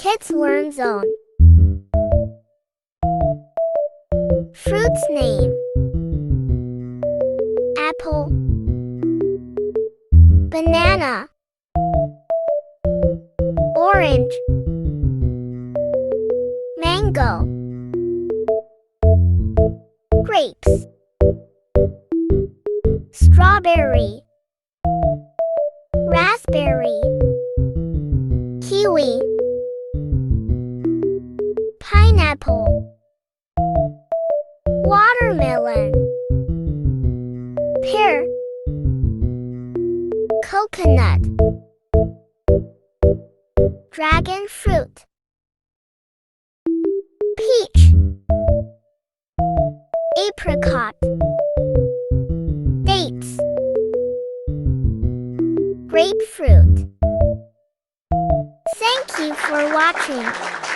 Kids Learn Zone. Fruits name: apple, banana, orange, mango, grapes, strawberry, raspberry, kiwi, pineapple, watermelon, pear, coconut, dragon fruit, peach, apricot, dates, grapefruit. Thank you for watching.